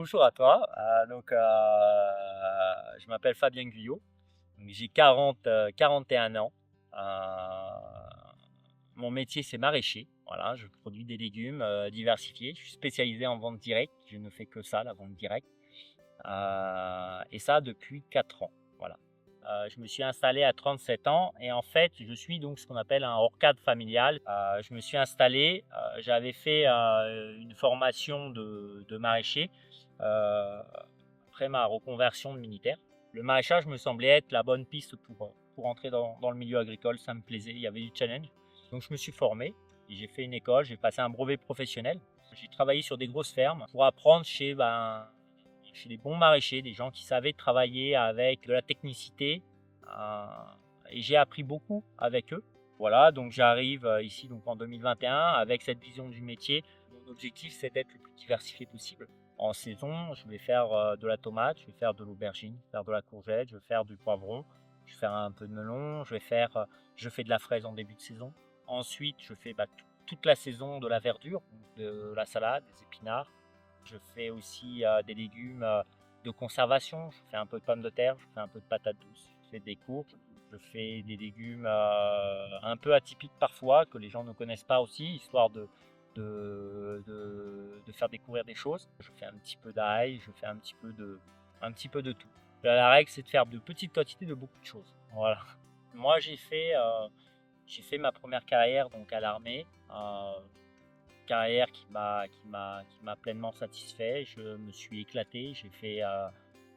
Bonjour à toi. Je m'appelle Fabien Guyot. J'ai 41 ans. Mon métier, c'est maraîcher. Voilà, je produis des légumes diversifiés. Je suis spécialisé en vente directe. Je ne fais que ça, la vente directe. Et ça depuis 4 ans. Voilà. Je me suis installé à 37 ans et en fait, je suis donc ce qu'on appelle un hors cadre familial. Je me suis installé, j'avais fait une formation de maraîcher euh, après ma reconversion de militaire. Le maraîchage me semblait être la bonne piste pour entrer dans le milieu agricole. Ça me plaisait, il y avait du challenge. Donc je me suis formé, et j'ai fait une école, j'ai passé un brevet professionnel. J'ai travaillé sur des grosses fermes pour apprendre chez des bons maraîchers, des gens qui savaient travailler avec de la technicité. euh, et j'ai appris beaucoup avec eux. Voilà, donc j'arrive ici donc en 2021 avec cette vision du métier. Mon objectif, c'est d'être le plus diversifié possible. En saison, je vais faire de la tomate, je vais faire de l'aubergine, je vais faire de la courgette, je vais faire du poivron, je vais faire un peu de melon, je fais de la fraise en début de saison. Ensuite, je fais toute la saison de la verdure, de la salade, des épinards. Je fais aussi des légumes de conservation. Je fais un peu de pommes de terre, je fais un peu de patates douces, je fais des courges, je fais des légumes un peu atypiques parfois que les gens ne connaissent pas aussi, histoire de faire découvrir des choses. Je fais un petit peu d'ail, je fais un petit peu de tout. La règle, c'est de faire de petites quantités de beaucoup de choses. Voilà. Moi, j'ai fait ma première carrière donc à l'armée. Carrière qui m'a pleinement satisfait. Je me suis éclaté, j'ai fait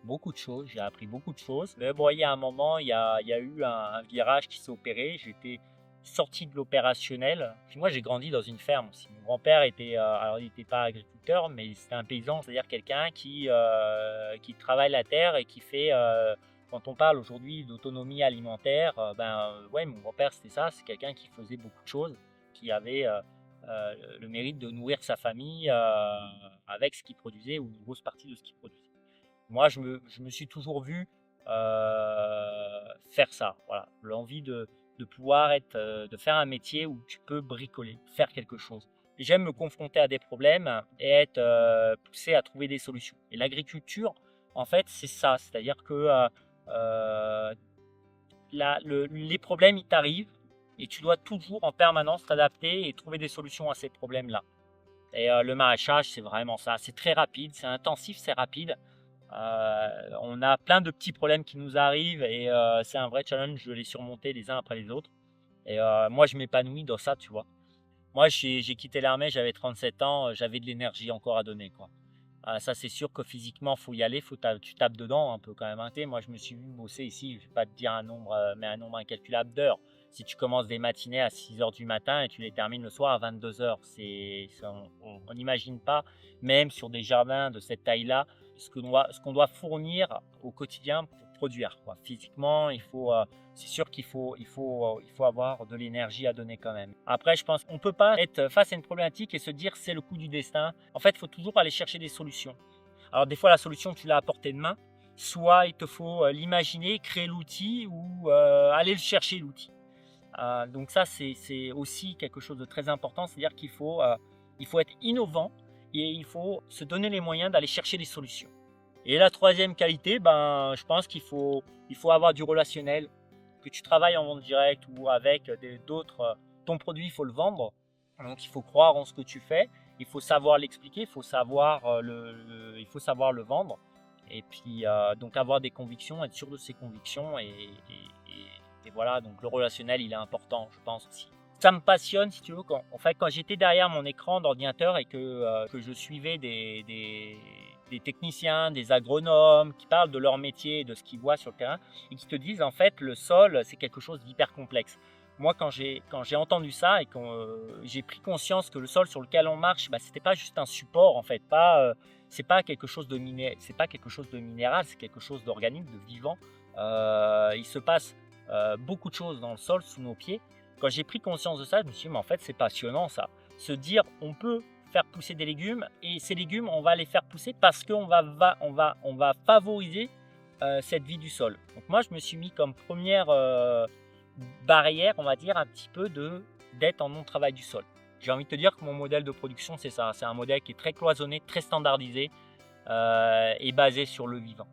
beaucoup de choses, j'ai appris beaucoup de choses. Mais bon, il y a un moment, il y a eu un virage qui s'est opéré. J'étais sorti de l'opérationnel. Puis moi, j'ai grandi dans une ferme aussi. Mon grand-père était, alors il n'était pas agriculteur, mais c'était un paysan, c'est-à-dire quelqu'un qui travaille la terre et qui fait. Quand on parle aujourd'hui d'autonomie alimentaire, ouais, mon grand-père c'était ça, c'est quelqu'un qui faisait beaucoup de choses, qui avait le mérite de nourrir sa famille avec ce qu'il produisait ou une grosse partie de ce qu'il produisait. Moi, je me suis toujours vu faire ça. Voilà, l'envie de pouvoir de faire un métier où tu peux bricoler, faire quelque chose. J'aime me confronter à des problèmes et être poussé à trouver des solutions. Et l'agriculture, en fait, c'est ça. C'est-à-dire que les problèmes, ils t'arrivent et tu dois toujours en permanence t'adapter et trouver des solutions à ces problèmes-là. Et le maraîchage, c'est vraiment ça. C'est très rapide, c'est intensif, c'est rapide. On a plein de petits problèmes qui nous arrivent et c'est un vrai challenge de les surmonter les uns après les autres. Et moi, je m'épanouis dans ça, tu vois. Moi, j'ai quitté l'armée, j'avais 37 ans, j'avais de l'énergie encore à donner, quoi. Ça, c'est sûr que physiquement, faut y aller, tu tapes dedans un peu quand même, hein. Moi, je me suis vu bosser ici, je vais pas te dire un nombre, mais un nombre incalculable d'heures. Si tu commences des matinées à 6 heures du matin et tu les termines le soir à 22 heures, on n'imagine pas, même sur des jardins de cette taille-là, ce qu'on doit fournir au quotidien pour produire, quoi. Physiquement, c'est sûr il faut avoir de l'énergie à donner quand même. Après, je pense qu'on ne peut pas être face à une problématique et se dire c'est le coup du destin. En fait, il faut toujours aller chercher des solutions. Alors des fois, la solution, tu l'as à portée de main. Soit il te faut l'imaginer, créer l'outil ou aller le chercher l'outil. Donc ça, c'est aussi quelque chose de très important. C'est-à-dire il faut être innovant et il faut se donner les moyens d'aller chercher des solutions. Et la troisième qualité, je pense il faut avoir du relationnel, que tu travailles en vente directe ou avec d'autres. Ton produit, il faut le vendre. Donc il faut croire en ce que tu fais, il faut savoir l'expliquer, il faut savoir le vendre. Et puis donc avoir des convictions, être sûr de ses convictions et voilà, donc le relationnel il est important, je pense aussi. Ça me passionne, si tu veux, quand j'étais derrière mon écran d'ordinateur et que je suivais des techniciens, des agronomes qui parlent de leur métier, de ce qu'ils voient sur le terrain et qui te disent en fait le sol c'est quelque chose d'hyper complexe. Moi quand j'ai entendu ça et que j'ai pris conscience que le sol sur lequel on marche, c'était pas juste un support en fait, c'est pas quelque chose de minéral, c'est quelque chose d'organique, de vivant. Il se passe beaucoup de choses dans le sol sous nos pieds. Quand j'ai pris conscience de ça, je me suis dit mais en fait c'est passionnant ça. Se dire on peut faire pousser des légumes et ces légumes on va les faire pousser parce qu'on on va favoriser cette vie du sol. Donc moi je me suis mis comme première barrière, on va dire un petit peu d'être en non-travail du sol. J'ai envie de te dire que mon modèle de production c'est ça, c'est un modèle qui est très cloisonné, très standardisé. est basé sur le vivant.